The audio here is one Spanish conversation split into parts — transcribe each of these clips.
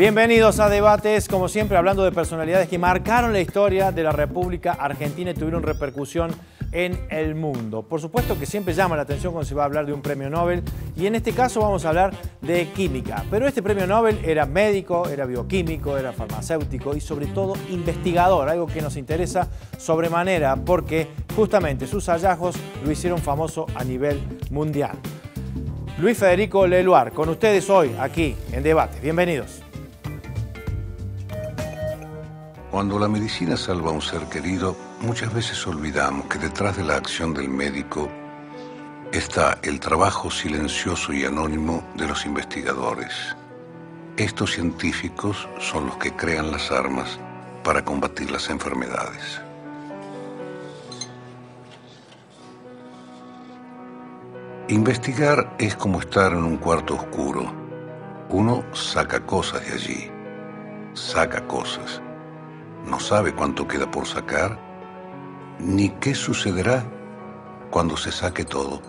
Bienvenidos a Debates, como siempre hablando de personalidades que marcaron la historia de la República Argentina y tuvieron repercusión en el mundo. Por supuesto que siempre llama la atención cuando se va a hablar de un premio Nobel y en este caso vamos a hablar de química. Pero este premio Nobel era médico, era bioquímico, era farmacéutico y sobre todo investigador, algo que nos interesa sobremanera porque justamente sus hallazgos lo hicieron famoso a nivel mundial. Luis Federico Leluar, con ustedes hoy aquí en Debates. Bienvenidos. Cuando la medicina salva a un ser querido, muchas veces olvidamos que detrás de la acción del médico está el trabajo silencioso y anónimo de los investigadores. Estos científicos son los que crean las armas para combatir las enfermedades. Investigar es como estar en un cuarto oscuro. Uno saca cosas de allí, saca cosas. No sabe cuánto queda por sacar, ni qué sucederá cuando se saque todo.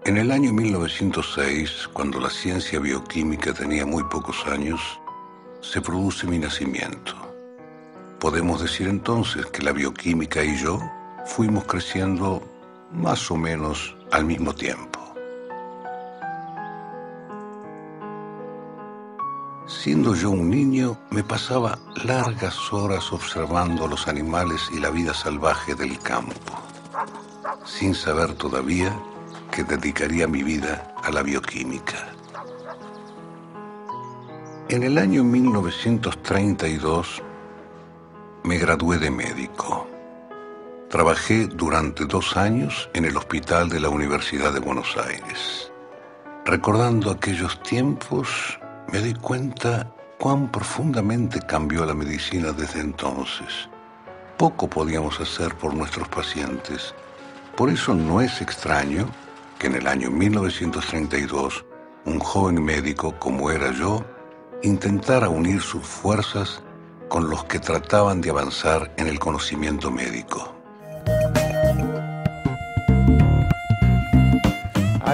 En el año 1906, cuando la ciencia bioquímica tenía muy pocos años, se produce mi nacimiento. Podemos decir entonces que la bioquímica y yo fuimos creciendo más o menos al mismo tiempo. Siendo yo un niño, me pasaba largas horas observando a los animales y la vida salvaje del campo, sin saber todavía que dedicaría mi vida a la bioquímica. En el año 1932 me gradué de médico. Trabajé durante 2 años en el hospital de la Universidad de Buenos Aires. Recordando aquellos tiempos, me di cuenta cuán profundamente cambió la medicina desde entonces. Poco podíamos hacer por nuestros pacientes. Por eso no es extraño que en el año 1932, un joven médico como era yo, intentara unir sus fuerzas con los que trataban de avanzar en el conocimiento médico.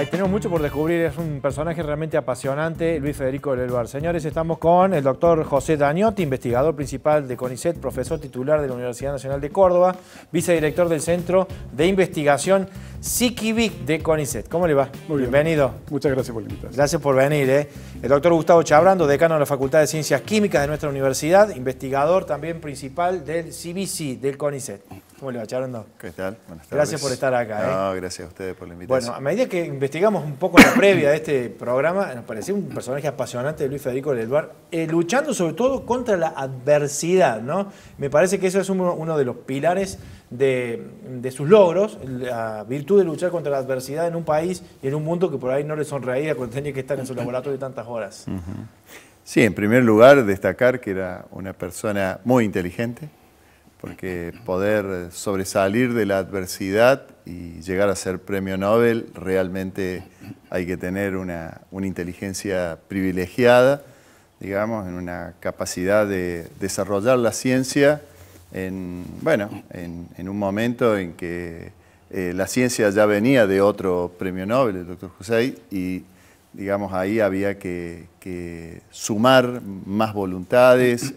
Tenemos mucho por descubrir, es un personaje realmente apasionante, Luis Federico Leluar. Señores, estamos con el doctor José Daniotti, investigador principal de CONICET, profesor titular de la Universidad Nacional de Córdoba, vicedirector del Centro de Investigación SICIBIC de CONICET. ¿Cómo le va? Muy bien. Bienvenido. Muchas gracias por la invitación. Gracias por venir. El doctor Gustavo Chabrando, decano de la Facultad de Ciencias Químicas de nuestra universidad, investigador también principal del CIBIC, del CONICET. ¿Cómo le va, Chabrando? ¿Qué tal? Buenas tardes. Gracias por estar acá. No, gracias a ustedes por la invitación. Bueno, a medida que investigamos un poco la previa de este programa, nos pareció un personaje apasionante de Luis Federico Leluar, luchando sobre todo contra la adversidad, ¿no? Me parece que eso es uno de los pilares de sus logros, la virtud de luchar contra la adversidad en un país y en un mundo que por ahí no le sonreía cuando tenía que estar en su laboratorio tantas horas. Sí, en primer lugar, destacar que era una persona muy inteligente, porque poder sobresalir de la adversidad y llegar a ser premio Nobel, realmente hay que tener una inteligencia privilegiada, digamos, en una capacidad de desarrollar la ciencia en un momento en que la ciencia ya venía de otro premio Nobel, el doctor Hussein, y digamos ahí había que sumar más voluntades,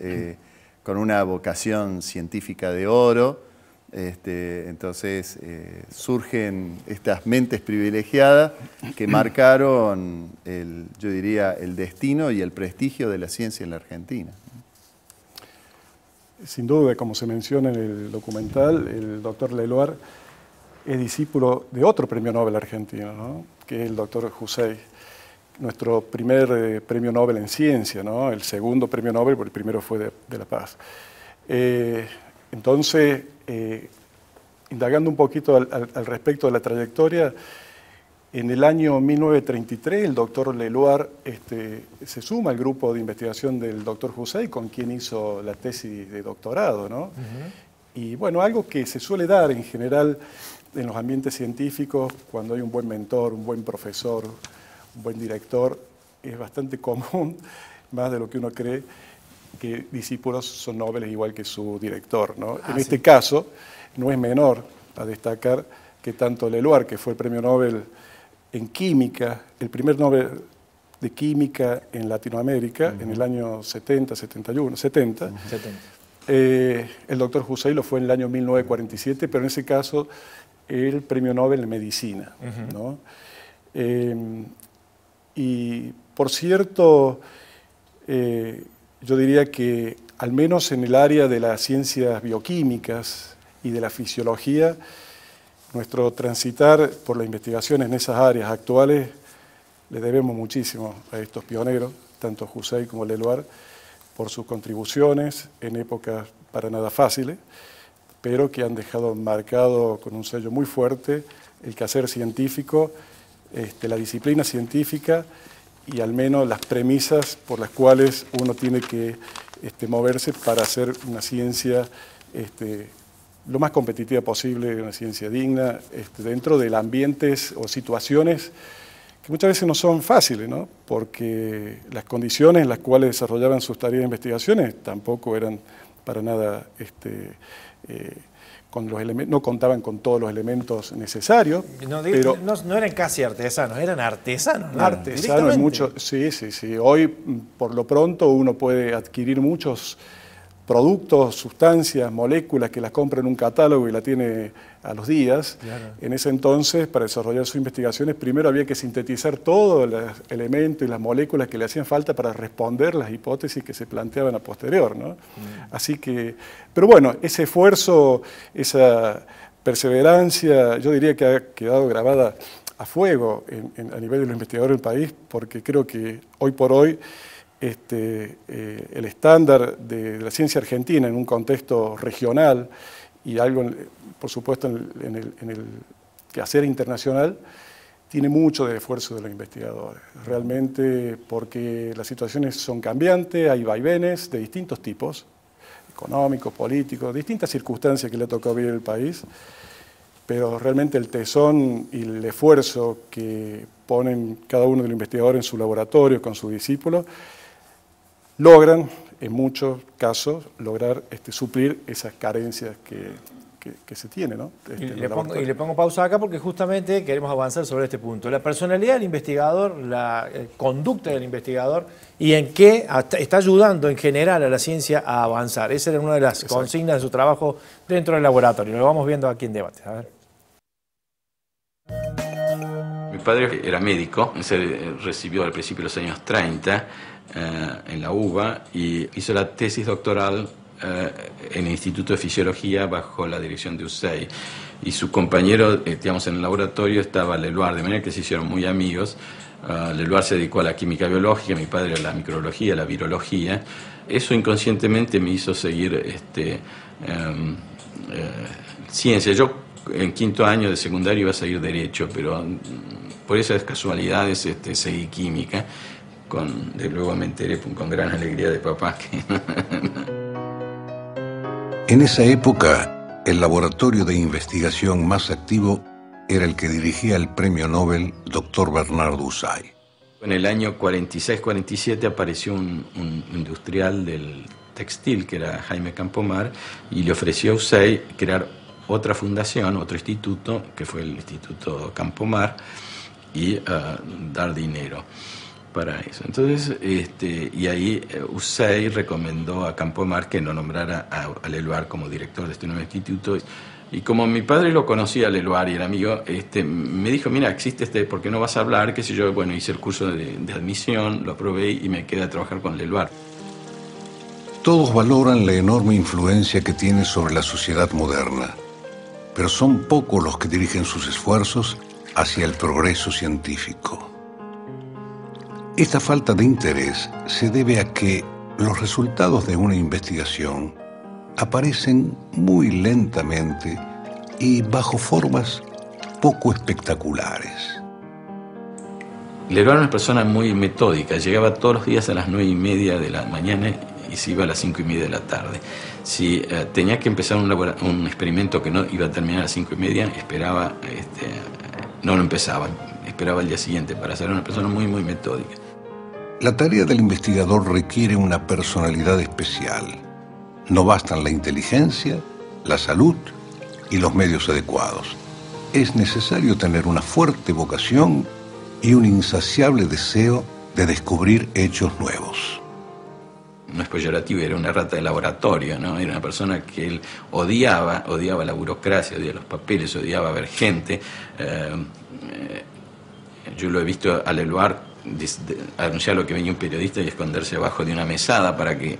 con una vocación científica de oro. Entonces surgen estas mentes privilegiadas que marcaron, yo diría, el destino y el prestigio de la ciencia en la Argentina. Sin duda, como se menciona en el documental, el doctor Leluar es discípulo de otro premio Nobel argentino, ¿no? Que es el doctor Hussein. Nuestro primer premio Nobel en ciencia, ¿no? El segundo premio Nobel, porque el primero fue de la paz. Entonces, indagando un poquito al respecto de la trayectoria, en el año 1933 el doctor Leluar se suma al grupo de investigación del doctor Hussein, con quien hizo la tesis de doctorado, ¿no? Y bueno, algo que se suele dar en general en los ambientes científicos, cuando hay un buen mentor, un buen profesor, un buen director, es bastante común, más de lo que uno cree, que discípulos son nobles igual que su director, ¿no? En este caso, no es menor a destacar que tanto Leloir, que fue el premio Nobel en química, el primer Nobel de química en Latinoamérica, en el año 70. El doctor Hussein lo fue en el año 1947, pero en ese caso el premio Nobel en medicina, ¿no? Y por cierto, yo diría que al menos en el área de las ciencias bioquímicas y de la fisiología, nuestro transitar por la investigación en esas áreas actuales le debemos muchísimo a estos pioneros, tanto Hussein como Leloir, por sus contribuciones en épocas para nada fáciles, pero que han dejado marcado con un sello muy fuerte el quehacer científico, la disciplina científica y al menos las premisas por las cuales uno tiene que moverse para hacer una ciencia lo más competitiva posible, una ciencia digna, dentro de ambientes o situaciones que muchas veces no son fáciles, ¿no? Porque las condiciones en las cuales desarrollaban sus tareas de investigaciones tampoco eran para nada, no contaban con todos los elementos necesarios. No eran casi artesanos, eran artesanos. ¿No? Artesanos, sí. Hoy, por lo pronto, uno puede adquirir muchos productos, sustancias, moléculas que las compra en un catálogo y la tiene a los días. Claro. En ese entonces, para desarrollar sus investigaciones, primero había que sintetizar todos los elementos y las moléculas que le hacían falta para responder las hipótesis que se planteaban a posterior, ¿no? Así que, pero bueno, ese esfuerzo, esa perseverancia, yo diría que ha quedado grabada a fuego a nivel de los investigadores del país, porque creo que hoy por hoy el estándar de la ciencia argentina en un contexto regional y algo, por supuesto, en el quehacer internacional, tiene mucho del esfuerzo de los investigadores, realmente, porque las situaciones son cambiantes, hay vaivenes de distintos tipos, económicos, políticos, distintas circunstancias que le ha tocado vivir el país, pero realmente el tesón y el esfuerzo que ponen cada uno de los investigadores en su laboratorio con sus discípulos, logran, en muchos casos, suplir esas carencias que se tienen, ¿no? Y le pongo pausa acá porque justamente queremos avanzar sobre este punto. La personalidad del investigador, la conducta del investigador y en qué está ayudando en general a la ciencia a avanzar. Esa era una de las consignas de su trabajo dentro del laboratorio. Lo vamos viendo aquí en debate. A ver. Mi padre era médico, se recibió al principio de los años 30 en la UBA y hizo la tesis doctoral en el Instituto de Fisiología bajo la dirección de Hussein. Y su compañero, digamos, en el laboratorio estaba Leloir, de manera que se hicieron muy amigos. Leloir se dedicó a la química biológica, mi padre a la microbiología, a la virología. Eso inconscientemente me hizo seguir ciencia. Yo en quinto año de secundario iba a seguir Derecho, pero por esas casualidades seguí química. Luego me enteré con gran alegría de papá que... En esa época, el laboratorio de investigación más activo era el que dirigía el premio Nobel Dr. Bernardo Hussein. En el año 46-47 apareció un industrial del textil, que era Jaime Campomar, y le ofreció a Hussein crear otra fundación, otro instituto, que fue el Instituto Campomar, y dar dinero para eso. Entonces, y ahí Hussein recomendó a Campomar que no nombrara a Leloir como director de este nuevo instituto. Y como mi padre lo conocía a Leloir y era amigo, me dijo, mira, existe ¿por qué no vas a hablar? Qué sé yo. Bueno, hice el curso de admisión, lo aprobé y me quedé a trabajar con Leloir. Todos valoran la enorme influencia que tiene sobre la sociedad moderna, pero son pocos los que dirigen sus esfuerzos hacia el progreso científico. Esta falta de interés se debe a que los resultados de una investigación aparecen muy lentamente y bajo formas poco espectaculares. Leloir era una persona muy metódica, llegaba todos los días a las 9:30 de la mañana y se iba a las 5:30 de la tarde. Si tenía que empezar un experimento que no iba a terminar a las 5:30, esperaba, no lo empezaba, esperaba el día siguiente para ser una persona muy, muy metódica. La tarea del investigador requiere una personalidad especial. No bastan la inteligencia, la salud y los medios adecuados. es necesario tener una fuerte vocación y un insaciable deseo de descubrir hechos nuevos. No es peyorativo, era una rata de laboratorio, ¿no? Era una persona que él odiaba la burocracia, odiaba los papeles, odiaba ver gente. Yo lo he visto al Eluard anunciar lo que venía un periodista y esconderse abajo de una mesada para que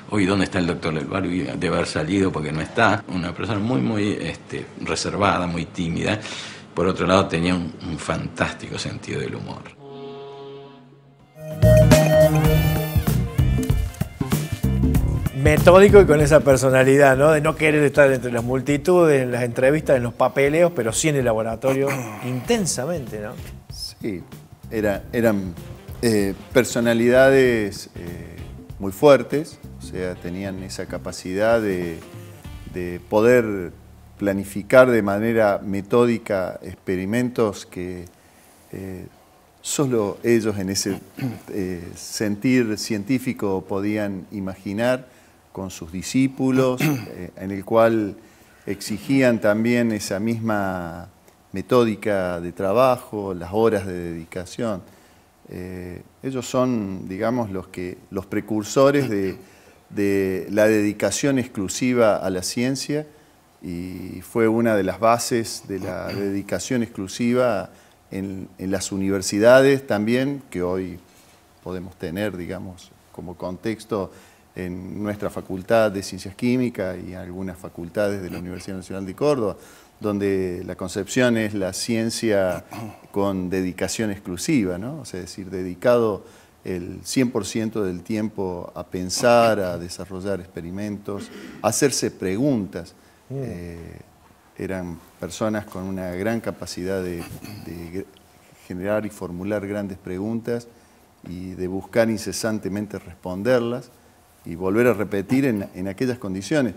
oye, ¿dónde está el doctor Leluar? Debe haber salido porque no está. Una persona muy reservada, muy tímida. Por otro lado, tenía un fantástico sentido del humor. Metódico y con esa personalidad, ¿no? De no querer estar entre las multitudes, en las entrevistas, en los papeleos, pero sí en el laboratorio, intensamente, ¿no? Sí, eran personalidades muy fuertes, o sea, tenían esa capacidad de poder planificar de manera metódica experimentos que solo ellos en ese sentir científico podían imaginar con sus discípulos, en el cual exigían también esa misma metódica de trabajo, las horas de dedicación. Ellos son, digamos, los precursores de la dedicación exclusiva a la ciencia, y fue una de las bases de la dedicación exclusiva en las universidades también, que hoy podemos tener, digamos, como contexto en nuestra Facultad de Ciencias Químicas y algunas facultades de la Universidad Nacional de Córdoba, donde la concepción es la ciencia con dedicación exclusiva, ¿no? O sea, es decir, dedicado el 100% del tiempo a pensar, a desarrollar experimentos, a hacerse preguntas. Eran personas con una gran capacidad de generar y formular grandes preguntas y de buscar incesantemente responderlas y volver a repetir en aquellas condiciones.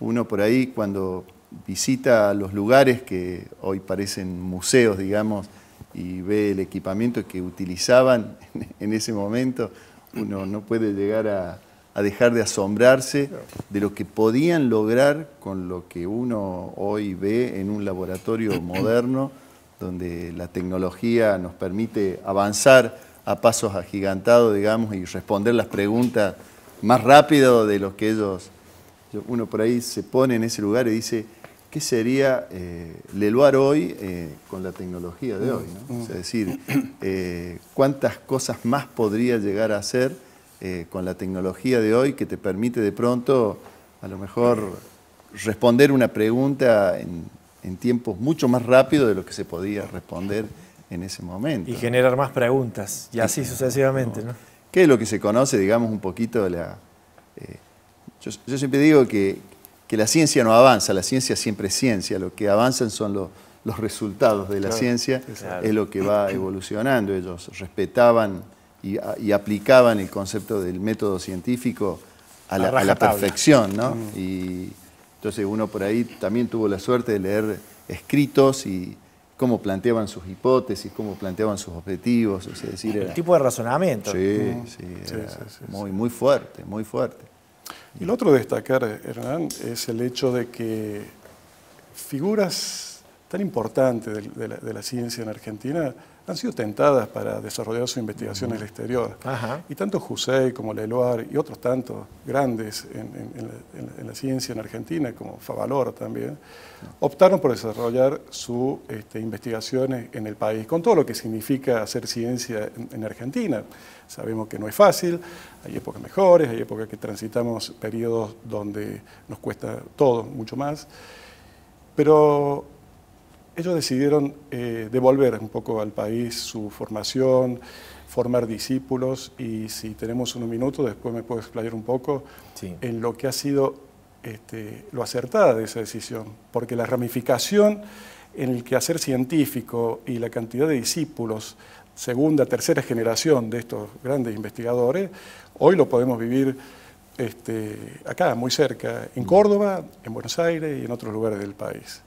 Uno por ahí, cuando visita los lugares que hoy parecen museos, digamos, y ve el equipamiento que utilizaban en ese momento, uno no puede llegar a dejar de asombrarse de lo que podían lograr con lo que uno hoy ve en un laboratorio moderno, donde la tecnología nos permite avanzar a pasos agigantados, digamos, y responder las preguntas más rápido de lo que ellos... Uno por ahí se pone en ese lugar y dice, ¿qué sería Leluar hoy con la tecnología de hoy, ¿no? O sea, es decir, ¿cuántas cosas más podría llegar a hacer con la tecnología de hoy que te permite de pronto, a lo mejor, responder una pregunta en tiempos mucho más rápidos de lo que se podía responder en ese momento? Y generar más preguntas, y así sucesivamente, ¿no? ¿Qué es lo que se conoce, digamos, un poquito yo siempre digo que la ciencia no avanza, la ciencia siempre es ciencia, lo que avanzan son los resultados de la ciencia, es lo que va evolucionando. Ellos respetaban y aplicaban el concepto del método científico a la perfección, ¿no? Y entonces uno por ahí también tuvo la suerte de leer escritos y cómo planteaban sus hipótesis, cómo planteaban sus objetivos, es decir, el tipo de razonamiento. Sí, muy fuerte, muy fuerte. Y lo otro a destacar, Hernán, es el hecho de que figuras tan importantes de la ciencia en Argentina han sido tentadas para desarrollar su investigación en el exterior. Ajá. Y tanto Jusey como Leluar y otros tantos grandes en la ciencia en Argentina, como Favaloro también, optaron por desarrollar su investigación en el país, con todo lo que significa hacer ciencia en Argentina. Sabemos que no es fácil, hay épocas mejores, hay épocas que transitamos periodos donde nos cuesta todo, mucho más, pero ellos decidieron devolver un poco al país su formación, formar discípulos, y si tenemos unos minutos, después me puedo explayar un poco en lo que ha sido lo acertada de esa decisión, porque la ramificación en el quehacer científico y la cantidad de discípulos, segunda, tercera generación de estos grandes investigadores, hoy lo podemos vivir acá, muy cerca, en Córdoba, en Buenos Aires y en otros lugares del país.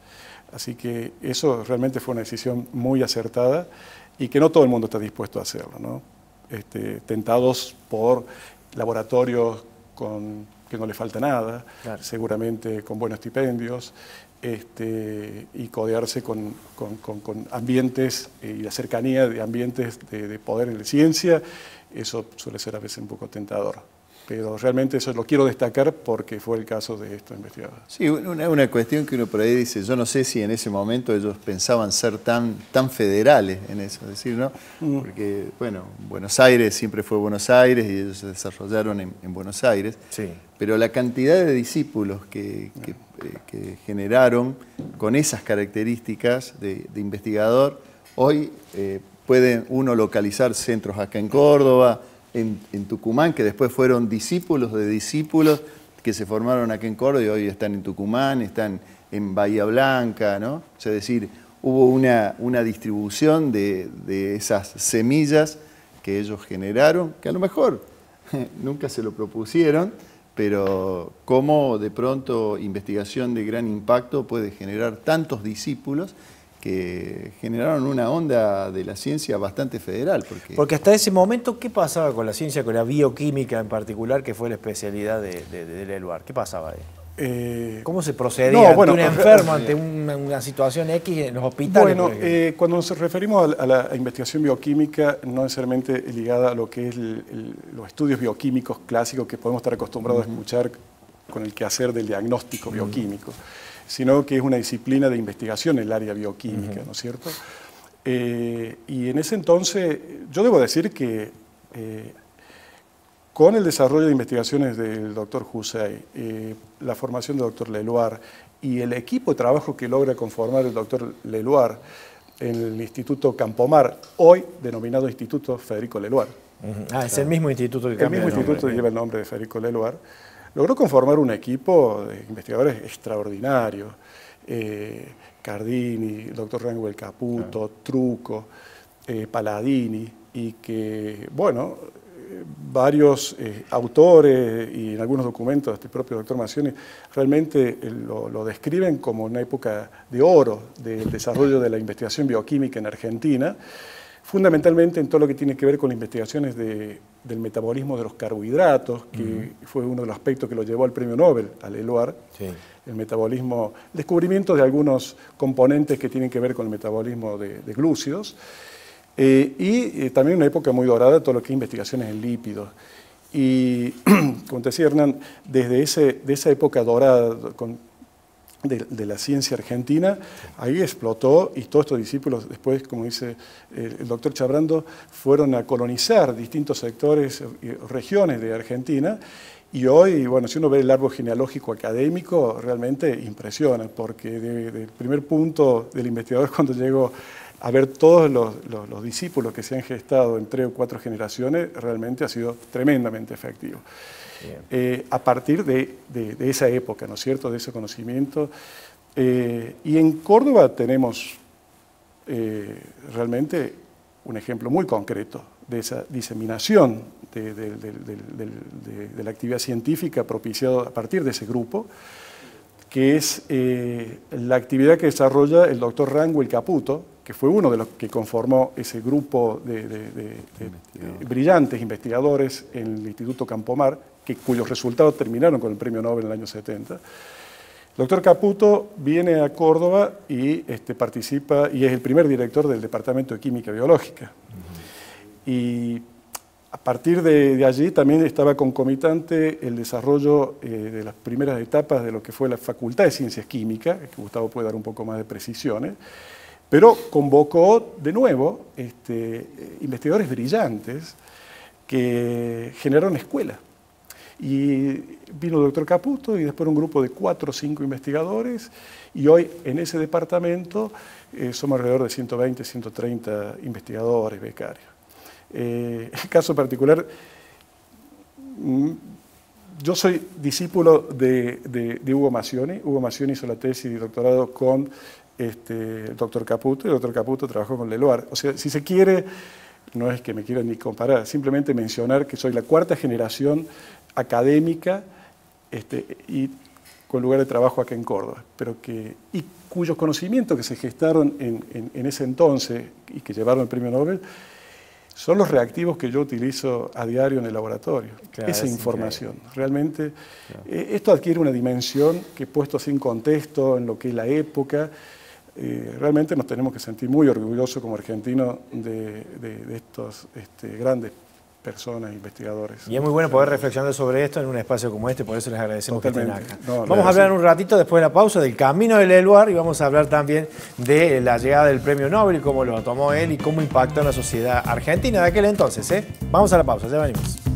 Así que eso realmente fue una decisión muy acertada y que no todo el mundo está dispuesto a hacerlo, ¿no? Tentados por laboratorios que no les falta nada, claro, seguramente con buenos estipendios, y codearse con ambientes y la cercanía de ambientes de poder en la ciencia, eso suele ser a veces un poco tentador. Pero realmente eso lo quiero destacar porque fue el caso de estos investigadores. Sí, una cuestión que uno por ahí dice, yo no sé si en ese momento ellos pensaban ser tan federales en eso, es decir, ¿no? Porque, bueno, Buenos Aires siempre fue Buenos Aires y ellos se desarrollaron en Buenos Aires, Sí. pero la cantidad de discípulos que generaron con esas características de investigador, hoy puede uno localizar centros acá en Córdoba, en Tucumán, que después fueron discípulos de discípulos que se formaron aquí en Córdoba y hoy están en Tucumán, están en Bahía Blanca, ¿no? Es decir, hubo una distribución de esas semillas que ellos generaron, que a lo mejor nunca se lo propusieron, pero cómo de pronto investigación de gran impacto puede generar tantos discípulos que generaron una onda de la ciencia bastante federal. Porque hasta ese momento, ¿qué pasaba con la ciencia, con la bioquímica en particular, que fue la especialidad de Leluar? ¿Qué pasaba ahí? ¿Cómo se procedía ante un enfermo, ante una situación X en los hospitales? Bueno, cuando nos referimos a la investigación bioquímica, no necesariamente ligada a lo que es los estudios bioquímicos clásicos que podemos estar acostumbrados a escuchar con el quehacer del diagnóstico bioquímico, sino que es una disciplina de investigación en el área bioquímica, ¿no es cierto? Y en ese entonces, yo debo decir que con el desarrollo de investigaciones del doctor Husey, la formación del doctor Leluar y el equipo de trabajo que logra conformar el doctor Leluar en el Instituto Campomar, hoy denominado Instituto Federico Leluar. Es el mismo instituto que cambia el mismo instituto que lleva el nombre de Federico Leluar. Logró conformar un equipo de investigadores extraordinarios, Cardini, el doctor Rangel Caputo, Trucco, Palladini, y que, bueno, varios autores y en algunos documentos, este propio doctor Macioni, realmente lo describen como una época de oro del desarrollo de la investigación bioquímica en Argentina, fundamentalmente en todo lo que tiene que ver con las investigaciones del metabolismo de los carbohidratos, que fue uno de los aspectos que lo llevó al premio Nobel, a Leluar, el metabolismo, el descubrimiento de algunos componentes que tienen que ver con el metabolismo de glúcidos, y también una época muy dorada, todo lo que es investigaciones en lípidos. Y, como te decía Hernán, desde esa época dorada de la ciencia argentina, ahí explotó y todos estos discípulos después, como dice el doctor Chabrando, fueron a colonizar distintos sectores y regiones de Argentina. Y hoy, bueno, si uno ve el árbol genealógico académico, realmente impresiona, porque del primer punto del investigador, cuando llegó a ver todos los discípulos que se han gestado en 3 o 4 generaciones, realmente ha sido tremendamente efectivo. A partir de esa época, ¿no es cierto?, de ese conocimiento. Y en Córdoba tenemos realmente un ejemplo muy concreto de esa diseminación de la actividad científica propiciada a partir de ese grupo, que es la actividad que desarrolla el doctor Rangel Caputo, que fue uno de los que conformó ese grupo de brillantes investigadores en el Instituto Campomar, cuyos resultados terminaron con el premio Nobel en el año 70. El doctor Caputo viene a Córdoba y participa, y es el primer director del Departamento de Química Biológica. Y a partir de allí también estaba concomitante el desarrollo de las primeras etapas de lo que fue la Facultad de Ciencias Químicas, que Gustavo puede dar un poco más de precisiones, pero convocó de nuevo investigadores brillantes que generaron escuelas. Y vino el doctor Caputo y después un grupo de 4 o 5 investigadores, y hoy en ese departamento somos alrededor de 120, 130 investigadores, becarios. En el caso particular, yo soy discípulo de Hugo Macioni. Hugo Macioni hizo la tesis de doctorado con el doctor Caputo, y el doctor Caputo trabajó con Leluar. O sea, si se quiere, no es que me quieran ni comparar, simplemente mencionar que soy la 4ª generación académica y con lugar de trabajo acá en Córdoba, y cuyos conocimientos que se gestaron en ese entonces y que llevaron el premio Nobel son los reactivos que yo utilizo a diario en el laboratorio. Claro, esa es información. increíble. Realmente, esto adquiere una dimensión que, puesto sin contexto, en lo que es la época, realmente nos tenemos que sentir muy orgullosos como argentinos de estos grandes personas, investigadores. Y es muy bueno poder reflexionar sobre esto en un espacio como este, por eso les agradecemos que estén acá. No, vamos a hablar un ratito después de la pausa del camino del Eluard y vamos a hablar también de la llegada del premio Nobel y cómo lo tomó él y cómo impactó en la sociedad argentina de aquel entonces. Vamos a la pausa, ya venimos.